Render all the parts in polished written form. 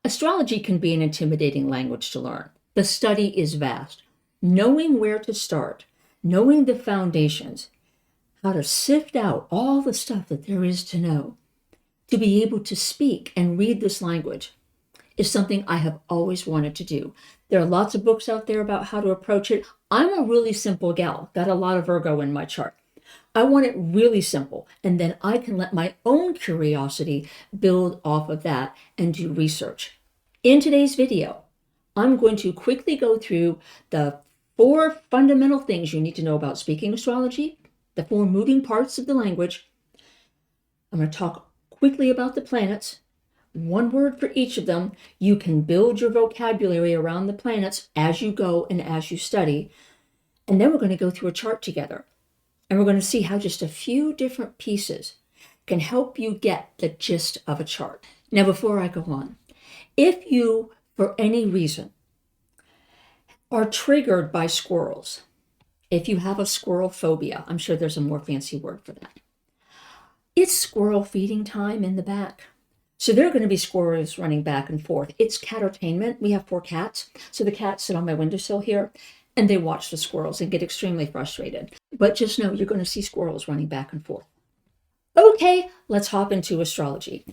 Astrology can be an intimidating language to learn. The study is vast. Knowing where to start, knowing the foundations, how to sift out all the stuff that there is to know, to be able to speak and read this language is something I have always wanted to do. There are lots of books out there about how to approach it. I'm a really simple gal, got a lot of Virgo in my chart. I want it really simple, and then I can let my own curiosity build off of that and do research. In today's video, I'm going to quickly go through the 4 fundamental things you need to know about speaking astrology, the 4 moving parts of the language. I'm going to talk quickly about the planets, 1 word for each of them. You can build your vocabulary around the planets as you go and as you study. And then we're going to go through a chart together. And we're going to see how just a few different pieces can help you get the gist of a chart. Now, before I go on, if you, for any reason, are triggered by squirrels, if you have a squirrel phobia, I'm sure there's a more fancy word for that. It's squirrel feeding time in the back. So there are going to be squirrels running back and forth. It's catertainment. We have 4 cats. So the cats sit on my windowsill here and they watch the squirrels and get extremely frustrated. But just know you're going to see squirrels running back and forth. Okay, let's hop into astrology.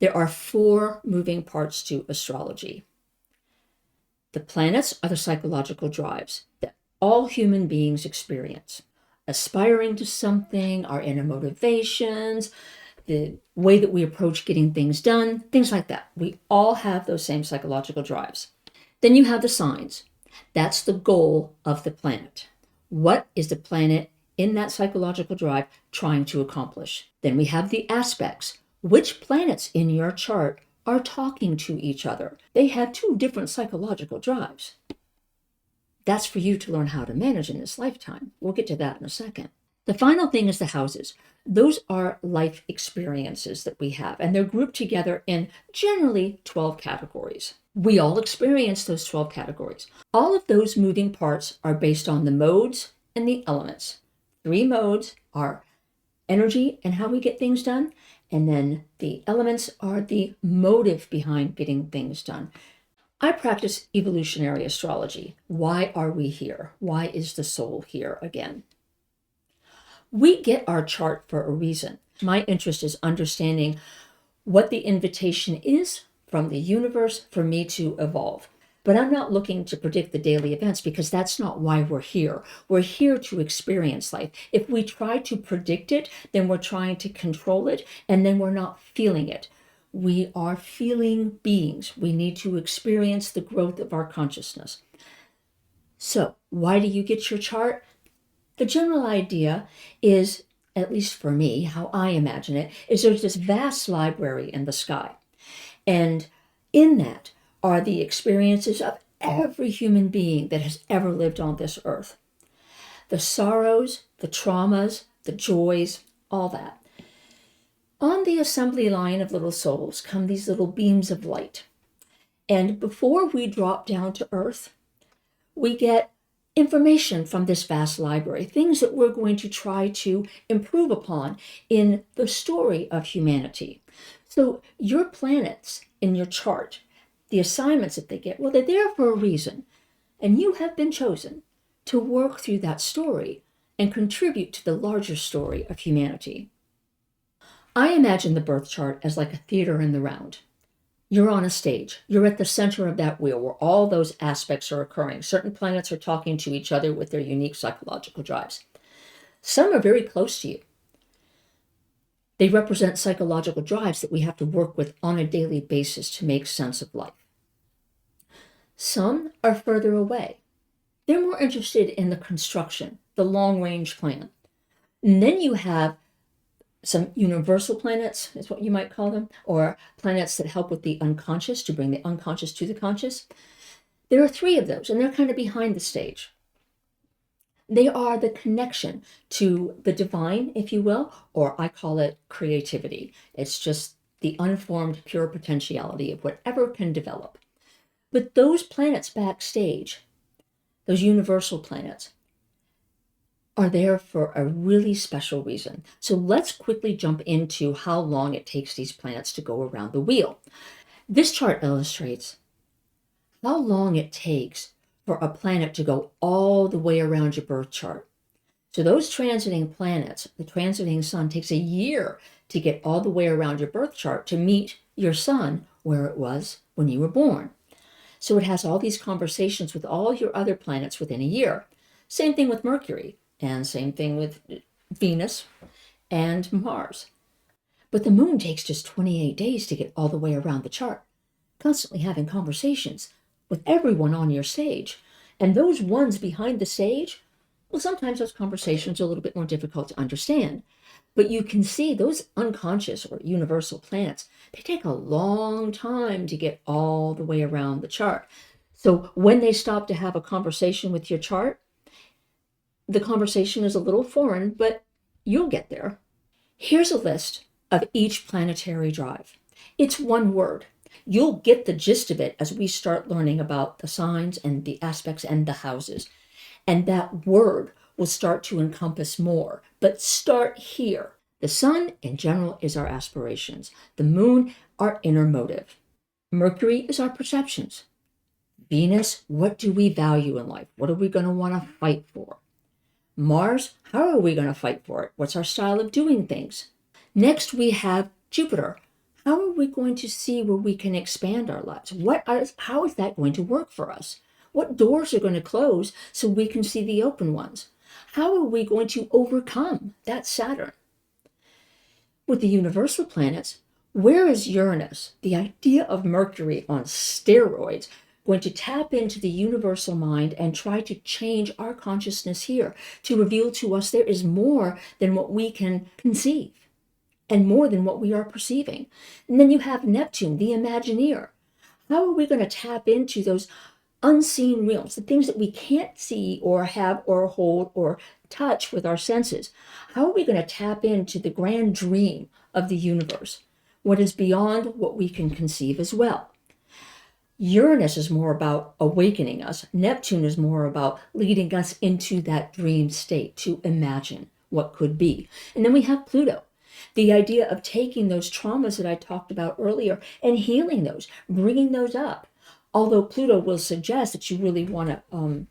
There are 4 moving parts to astrology. The planets are the psychological drives that all human beings experience. Aspiring to something, our inner motivations, the way that we approach getting things done, things like that. We all have those same psychological drives. Then you have the signs. That's the goal of the planet. What is the planet in that psychological drive trying to accomplish? Then we have the aspects. Which planets in your chart are talking to each other? They have 2 different psychological drives. That's for you to learn how to manage in this lifetime. We'll get to that in a second. The final thing is the houses. Those are life experiences that we have, and they're grouped together in generally 12 categories. We all experience those 12 categories. All of those moving parts are based on the modes and the elements. 3 modes are energy and how we get things done, and then the elements are the motive behind getting things done. I practice evolutionary astrology. Why are we here? Why is the soul here again? We get our chart for a reason. My interest is understanding what the invitation is from the universe for me to evolve. But I'm not looking to predict the daily events because that's not why we're here. We're here to experience life. If we try to predict it, then we're trying to control it, and then we're not feeling it. We are feeling beings. We need to experience the growth of our consciousness. So, why do you get your chart? The general idea is, at least for me, how I imagine it, is there's this vast library in the sky. And in that are the experiences of every human being that has ever lived on this earth. The sorrows, the traumas, the joys, all that. On the assembly line of little souls come these little beams of light. And before we drop down to earth, we get information from this vast library, things that we're going to try to improve upon in the story of humanity. So your planets in your chart, the assignments that they get, well, they're there for a reason. And you have been chosen to work through that story and contribute to the larger story of humanity. I imagine the birth chart as like a theater in the round. You're on a stage. You're at the center of that wheel where all those aspects are occurring. Certain planets are talking to each other with their unique psychological drives. Some are very close to you. They represent psychological drives that we have to work with on a daily basis to make sense of life. Some are further away. They're more interested in the construction, the long-range plan. And then you have some universal planets, is what you might call them, or planets that help with the unconscious, to bring the unconscious to the conscious. There are 3 of those, and they're kind of behind the stage. They are the connection to the divine, if you will, or I call it creativity. It's just the unformed, pure potentiality of whatever can develop. But those planets backstage, those universal planets, are there for a really special reason. So let's quickly jump into how long it takes these planets to go around the wheel. This chart illustrates how long it takes for a planet to go all the way around your birth chart. So those transiting planets, the transiting sun takes a year to get all the way around your birth chart to meet your sun where it was when you were born. So it has all these conversations with all your other planets within a year. Same thing with Mercury, and same thing with Venus and Mars. But the moon takes just 28 days to get all the way around the chart, constantly having conversations with everyone on your stage. And those ones behind the stage, well, sometimes those conversations are a little bit more difficult to understand. But you can see those unconscious or universal planets, they take a long time to get all the way around the chart. So when they stop to have a conversation with your chart, the conversation is a little foreign, but you'll get there. Here's a list of each planetary drive. It's one word. You'll get the gist of it as we start learning about the signs and the aspects and the houses. And that word will start to encompass more. But start here. The sun, in general, is our aspirations. The moon, our inner motive. Mercury is our perceptions. Venus, what do we value in life? What are we going to want to fight for? Mars, how are we going to fight for it? What's our style of doing things? Next, we have Jupiter. How are we going to see where we can expand our lives? How is that going to work for us? What doors are going to close so we can see the open ones? How are we going to overcome? That's Saturn. With the universal planets, where is Uranus, the idea of Mercury on steroids, going to tap into the universal mind and try to change our consciousness here, to reveal to us there is more than what we can conceive and more than what we are perceiving? And then you have Neptune, the Imagineer. How are we going to tap into those unseen realms, the things that we can't see or have or hold or touch with our senses? How are we going to tap into the grand dream of the universe, what is beyond what we can conceive as well? Uranus is more about awakening us. Neptune is more about leading us into that dream state to imagine what could be. And then we have Pluto, the idea of taking those traumas that I talked about earlier and healing those, bringing those up. Although Pluto will suggest that you really want to,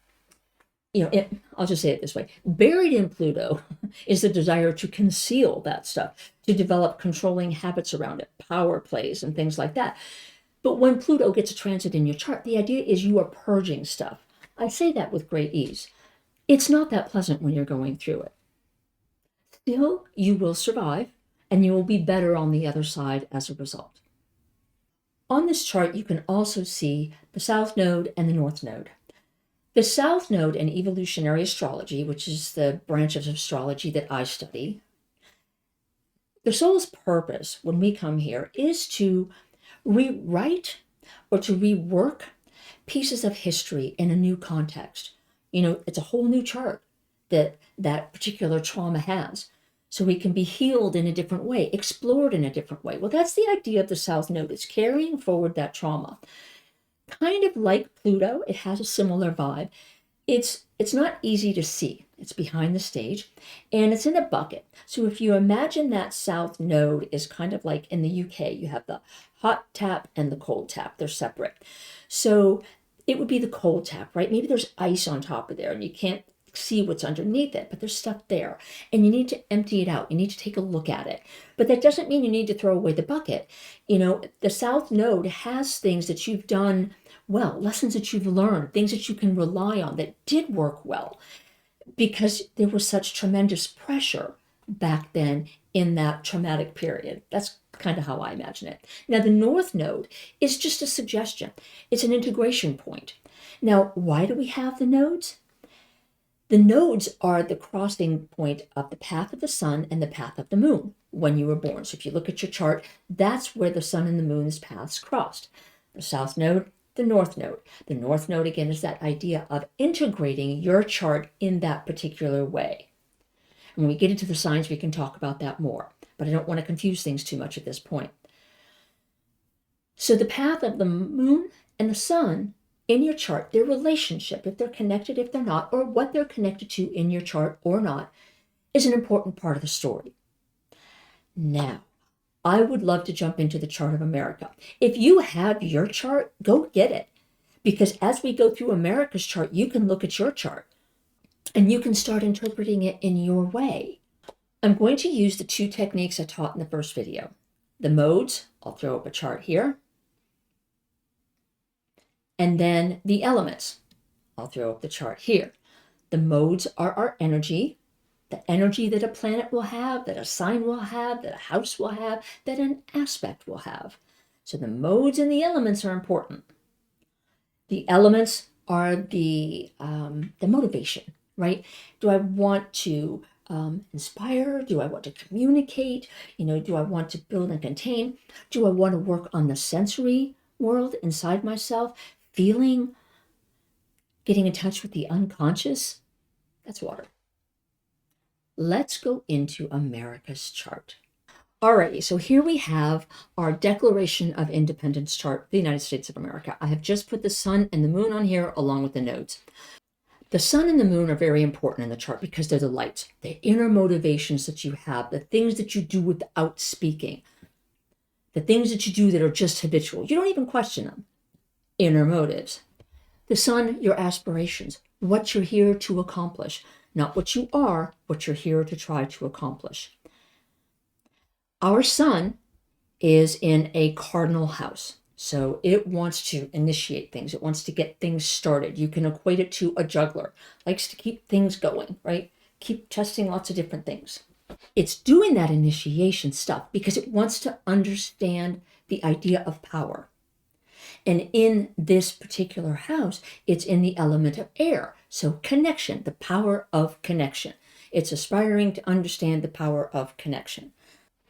I'll just say it this way. Buried in Pluto is the desire to conceal that stuff, to develop controlling habits around it, power plays and things like that. But when Pluto gets a transit in your chart, the idea is you are purging stuff. I say that with great ease. It's not that pleasant when you're going through it. Still, you will survive, and you will be better on the other side as a result. On this chart, you can also see the South Node and the North Node. The South Node in evolutionary astrology, which is the branch of astrology that I study, the soul's purpose when we come here is to rewrite or to rework pieces of history in a new context. It's a whole new chart that particular trauma has. So we can be healed in a different way, explored in a different way. Well, that's the idea of the South Node. It's carrying forward that trauma. Kind of like Pluto, it has a similar vibe. It's not easy to see. It's behind the stage, and it's in a bucket. So if you imagine that South Node is kind of like in the UK, you have the hot tap and the cold tap. They're separate. So it would be the cold tap, right? Maybe there's ice on top of there, and you can't see what's underneath it, but there's stuff there, and you need to empty it out. You need to take a look at it. But that doesn't mean you need to throw away the bucket. The South Node has things that you've done well, lessons that you've learned, things that you can rely on that did work well, because there was such tremendous pressure back then in that traumatic period. That's kind of how I imagine it. Now, the North Node is just a suggestion. It's an integration point. Now, why do we have the nodes? The nodes are the crossing point of the path of the sun and the path of the moon when you were born. So if you look at your chart, that's where the sun and the moon's paths crossed. The South Node, the North Node. The North Node, again, is that idea of integrating your chart in that particular way. And when we get into the signs, we can talk about that more. But I don't want to confuse things too much at this point. So the path of the moon and the sun in your chart, their relationship, if they're connected, if they're not, or what they're connected to in your chart or not, is an important part of the story. Now, I would love to jump into the chart of America. If you have your chart, go get it. Because as we go through America's chart, you can look at your chart and you can start interpreting it in your way. I'm going to use the two techniques I taught in the first video. The modes, I'll throw up a chart here. And then the elements, I'll throw up the chart here. The modes are our energy, the energy that a planet will have, that a sign will have, that a house will have, that an aspect will have. So the modes and the elements are important. The elements are the motivation, right? Do I want to inspire? Do I want to communicate? Do I want to build and contain? Do I want to work on the sensory world inside myself, feeling, getting in touch with the unconscious? That's water. Let's go into America's chart. Alrighty, so here we have our Declaration of Independence chart, the United States of America. I have just put the sun and the moon on here along with the nodes. The sun and the moon are very important in the chart because they're the lights, the inner motivations that you have, the things that you do without speaking, the things that you do that are just habitual. You don't even question them. Inner motives. The sun, your aspirations, what you're here to accomplish, not what you are, what you're here to try to accomplish. Our sun is in a cardinal house. So it wants to initiate things. It wants to get things started. You can equate it to a juggler, likes to keep things going, right? Keep testing lots of different things. It's doing that initiation stuff because it wants to understand the idea of power. And in this particular house, it's in the element of air. So connection, the power of connection. It's aspiring to understand the power of connection.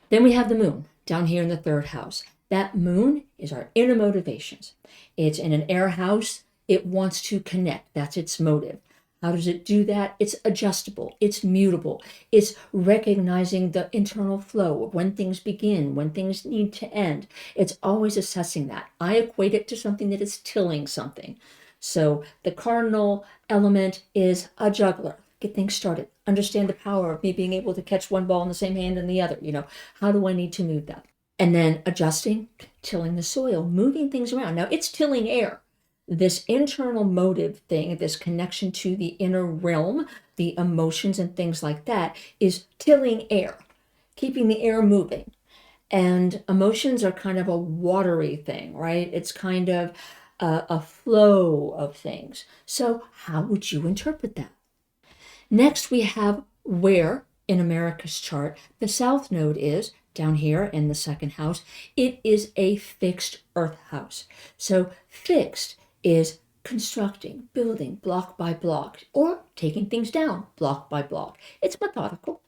Then we have the moon down here in the third house. That moon is our inner motivations. It's in an air house. It wants to connect. That's its motive. How does it do that? It's adjustable. It's mutable. It's recognizing the internal flow of when things begin, when things need to end. It's always assessing that. I equate it to something that is tilling something. So the cardinal element is a juggler. Get things started. Understand the power of me being able to catch one ball in the same hand and the other. How do I need to move that? And then adjusting, tilling the soil, moving things around. Now it's tilling air. This internal motive thing, this connection to the inner realm, the emotions and things like that, is tilling air, keeping the air moving. And emotions are kind of a watery thing, right? It's kind of a flow of things. So how would you interpret that? Next, we have where in America's chart the south node is, down here in the second house. It is a fixed earth house. So fixed is constructing, building block by block, or taking things down block by block. It's methodical.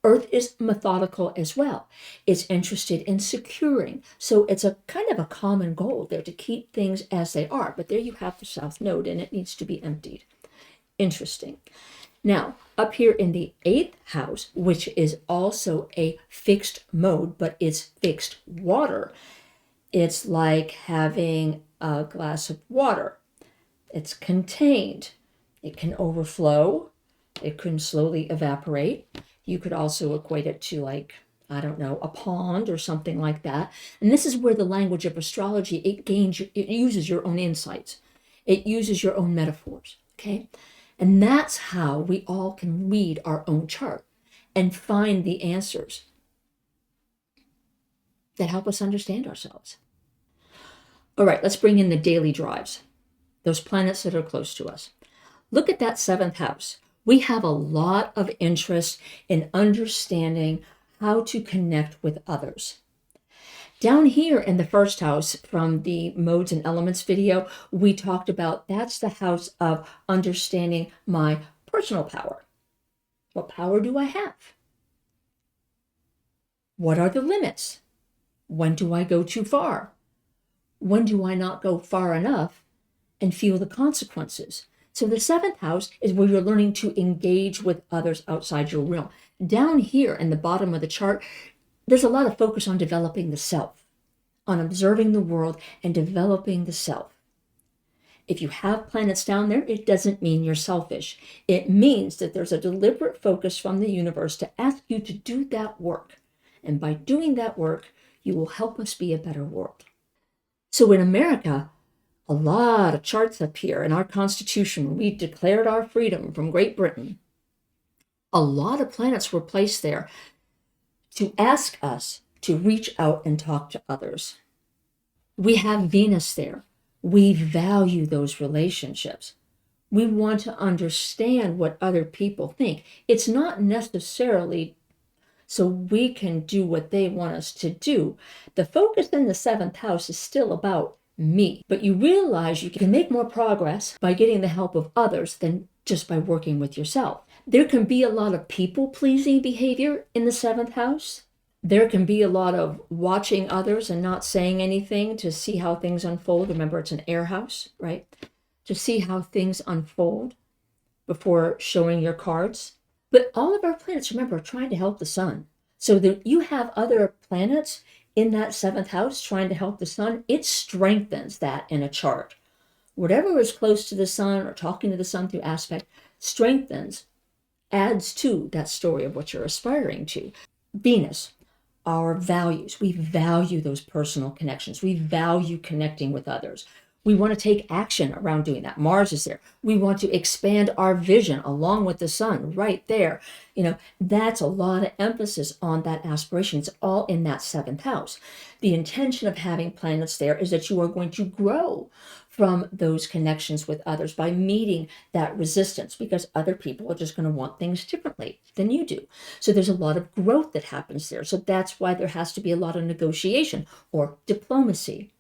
Earth is methodical as well. It's interested in securing. So it's a kind of a common goal there to keep things as they are. But there you have the south node and it needs to be emptied. Interesting. Now, up here in the 8th house, which is also a fixed mode, but it's fixed water, it's like having a glass of water. It's contained. It can overflow. It can slowly evaporate. You could also equate it to a pond or something like that. And this is where the language of astrology, it uses your own insights. It uses your own metaphors, okay? And that's how we all can read our own chart and find the answers that help us understand ourselves. All right, let's bring in the daily drives, those planets that are close to us. Look at that 7th house. We have a lot of interest in understanding how to connect with others. Down here in the 1st house from the modes and elements video, we talked about that's the house of understanding my personal power. What power do I have? What are the limits? When do I go too far? When do I not go far enough and feel the consequences? So the 7th house is where you're learning to engage with others outside your realm. Down here in the bottom of the chart, there's a lot of focus on developing the self, on observing the world and developing the self. If you have planets down there, it doesn't mean you're selfish. It means that there's a deliberate focus from the universe to ask you to do that work And by doing that work, you will help us be a better world. So in America, a lot of charts up here in our Constitution, we declared our freedom from Great Britain. A lot of planets were placed there to ask us to reach out and talk to others. We have Venus there. We value those relationships. We want to understand what other people think. It's not necessarily so we can do what they want us to do. The focus in the seventh house is still about me, but you realize you can make more progress by getting the help of others than just by working with yourself. There can be a lot of people-pleasing behavior in the seventh house. There can be a lot of watching others and not saying anything to see how things unfold. Remember, it's an air house, right? To see how things unfold before showing your cards. But all of our planets, remember, are trying to help the sun. So that you have other planets in that seventh house trying to help the sun, it strengthens that in a chart. Whatever is close to the sun or talking to the sun through aspect strengthens, adds to that story of what you're aspiring to. Venus, our values. We value those personal connections. We value connecting with others. We want to take action around doing that. Mars is there. We want to expand our vision along with the sun right there. That's a lot of emphasis on that aspiration. It's all in that seventh house. The intention of having planets there is that you are going to grow from those connections with others by meeting that resistance, because other people are just going to want things differently than you do. So there's a lot of growth that happens there. So that's why there has to be a lot of negotiation or diplomacy.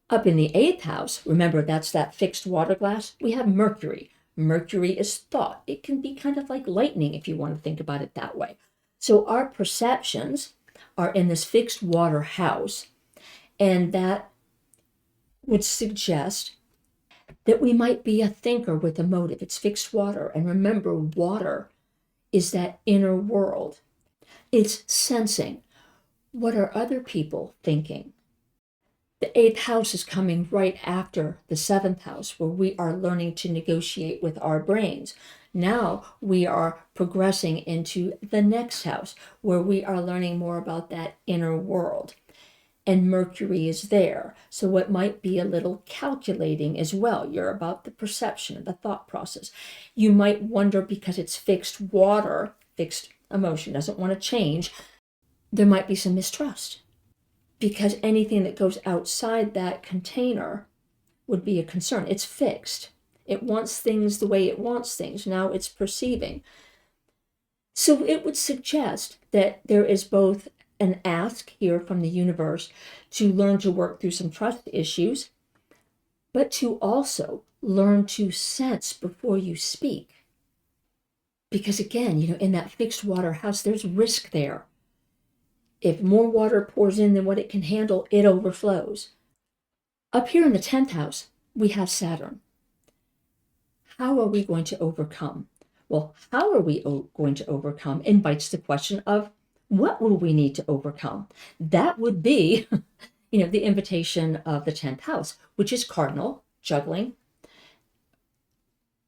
Up in the eighth house, remember, that's that fixed water glass. We have Mercury. Mercury is thought. It can be kind of like lightning if you want to think about it that way. So our perceptions are in this fixed water house, and that would suggest that we might be a thinker with a motive. It's fixed water. And remember, water is that inner world. It's sensing. What are other people thinking? The eighth house is coming right after the seventh house, where we are learning to negotiate with our brains. Now we are progressing into the next house, where we are learning more about that inner world. And Mercury is there. So it might be a little calculating as well. You're about the perception, the thought process. You might wonder, because it's fixed water, fixed emotion, doesn't want to change, there might be some mistrust. Because anything that goes outside that container would be a concern. It's fixed. It wants things the way it wants things. Now it's perceiving. So it would suggest that there is both an ask here from the universe to learn to work through some trust issues, but to also learn to sense before you speak. Because again, in that fixed water house, there's risk there. If more water pours in than what it can handle, it overflows. Up here in the 10th house, we have Saturn. How are we going to overcome? Well, how are we going to overcome invites the question of, what will we need to overcome? That would be, the invitation of the 10th house, which is cardinal, juggling,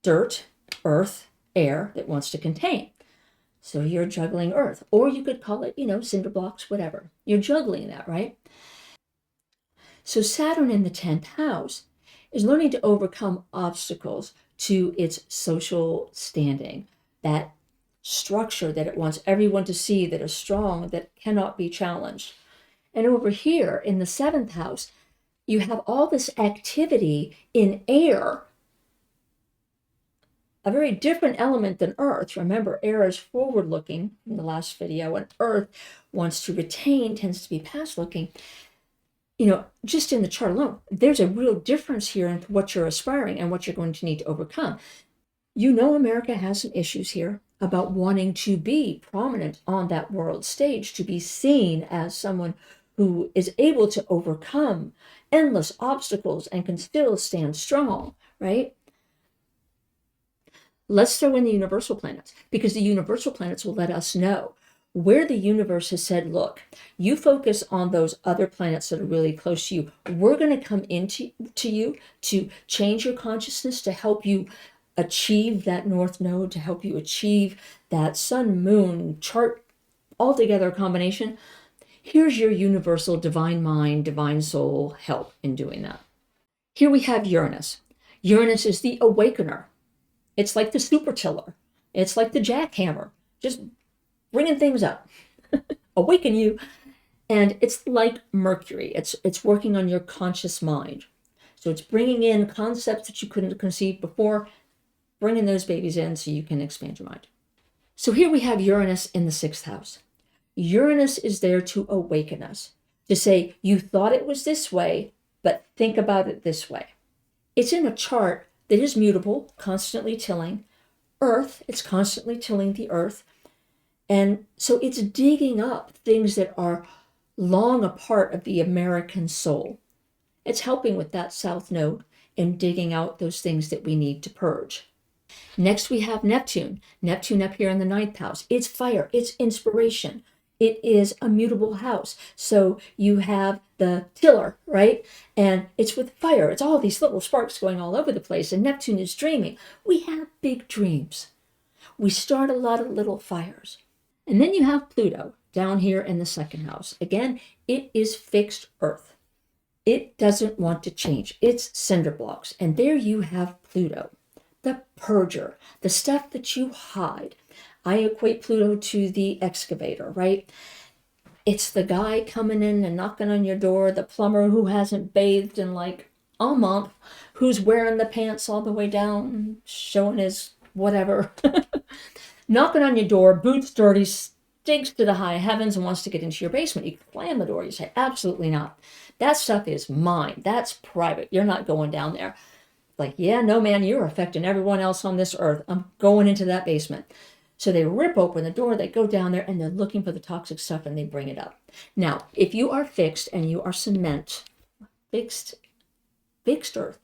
dirt, earth, air that wants to contain. So you're juggling earth, or you could call it, cinder blocks, whatever. You're juggling that, right? So Saturn in the 10th house is learning to overcome obstacles to its social standing, that structure that it wants everyone to see, that is strong, that cannot be challenged. And over here in the 7th house, you have all this activity in air, a very different element than earth. Remember, air is forward-looking in the last video, and earth wants to retain, tends to be past-looking. Just in the chart alone, there's a real difference here in what you're aspiring and what you're going to need to overcome. America has some issues here about wanting to be prominent on that world stage, to be seen as someone who is able to overcome endless obstacles and can still stand strong, right? Let's throw in the universal planets, because the universal planets will let us know where the universe has said, look, you focus on those other planets that are really close to you. We're going to come into you to change your consciousness, to help you achieve that north node, to help you achieve that sun moon chart altogether combination. Here's your universal divine mind, divine soul help in doing that. Here we have Uranus. Uranus is the awakener. It's like the super tiller. It's like the jackhammer, just bringing things up, awaken you. And it's like Mercury. It's working on your conscious mind. So it's bringing in concepts that you couldn't conceive before, bringing those babies in so you can expand your mind. So here we have Uranus in the 6th house. Uranus is there to awaken us, to say, you thought it was this way, but think about it this way. It's in a chart that is mutable, constantly tilling. Earth, it's constantly tilling the earth. And so it's digging up things that are long a part of the American soul. It's helping with that south node and digging out those things that we need to purge. Next, we have Neptune. Neptune up here in the 9th house. It's fire. It's inspiration. It is a mutable house. So you have the tiller, right? And it's with fire. It's all these little sparks going all over the place. And Neptune is dreaming. We have big dreams. We start a lot of little fires. And then you have Pluto down here in the 2nd house. Again, it is fixed earth. It doesn't want to change. It's cinder blocks. And there you have Pluto, the purger, the stuff that you hide. I equate Pluto to the excavator, right? It's the guy coming in and knocking on your door, the plumber who hasn't bathed in like a month, who's wearing the pants all the way down, showing his whatever, knocking on your door, boots dirty, stinks to the high heavens and wants to get into your basement. You slam the door. You say, absolutely not. That stuff is mine. That's private. You're not going down there. Like, yeah, no, man, you're affecting everyone else on this earth. I'm going into that basement. So they rip open the door, they go down there, and they're looking for the toxic stuff, and they bring it up. Now, if you are fixed and you are cement, fixed earth,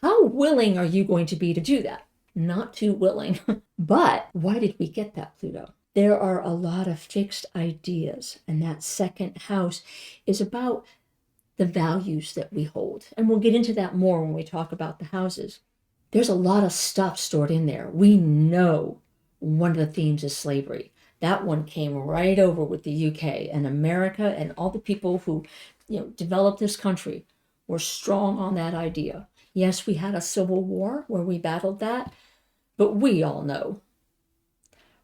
how willing are you going to be to do that? Not too willing. But why did we get that, Pluto? There are a lot of fixed ideas, and that 2nd house is about the values that we hold. And we'll get into that more when we talk about the houses. There's a lot of stuff stored in there. We know one of the themes is slavery. That one came right over with the UK and America, and all the people who, developed this country were strong on that idea. Yes, we had a civil war where we battled that, but we all know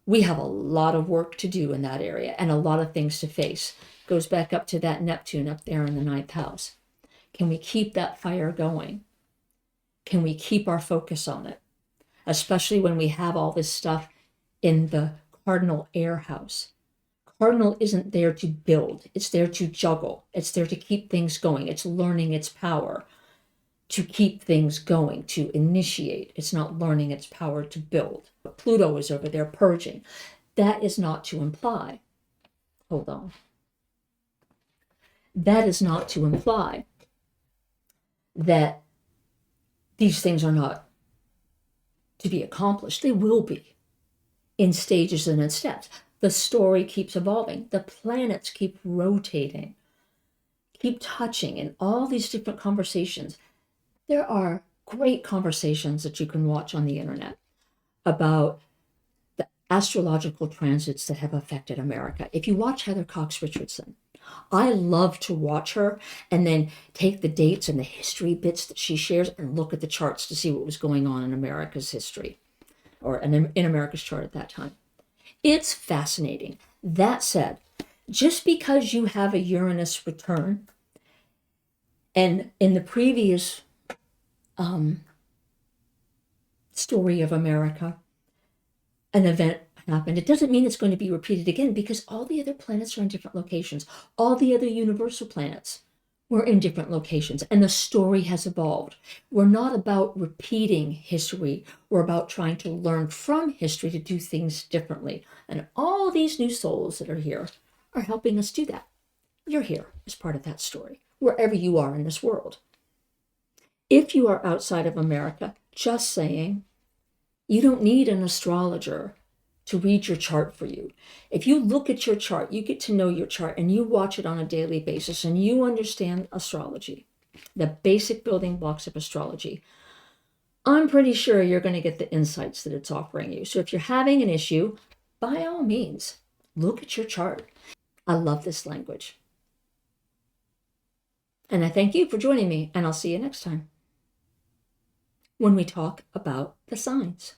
we have a lot of work to do in that area and a lot of things to face. Goes back up to that Neptune up there in the 9th house. Can we keep that fire going? Can we keep our focus on it? Especially when we have all this stuff in the cardinal air house. Cardinal isn't there to build. It's there to juggle. It's there to keep things going. It's learning its power to keep things going, to initiate. It's not learning its power to build. But Pluto is over there purging. That is not to imply. Hold on. That is not to imply that these things are not to be accomplished. They will be in stages and in steps. The story keeps evolving. The planets keep rotating, keep touching in all these different conversations. There are great conversations that you can watch on the internet about the astrological transits that have affected America. If you watch Heather Cox Richardson, I love to watch her and then take the dates and the history bits that she shares and look at the charts to see what was going on in America's history, or in America's chart at that time. It's fascinating. That said, just because you have a Uranus return, and in the previous story of America, an event happened, it doesn't mean it's going to be repeated again, because all the other planets are in different locations. All the other universal planets were in different locations, and the story has evolved. We're not about repeating history. We're about trying to learn from history to do things differently. And all these new souls that are here are helping us do that. You're here as part of that story, wherever you are in this world. If you are outside of America, just saying, you don't need an astrologer to read your chart for you. If you look at your chart, you get to know your chart, and you watch it on a daily basis, and you understand astrology, the basic building blocks of astrology, I'm pretty sure you're going to get the insights that it's offering you. So if you're having an issue, by all means, Look at your chart. I love this language. And I thank you for joining me, and I'll see you next time when we talk about the signs.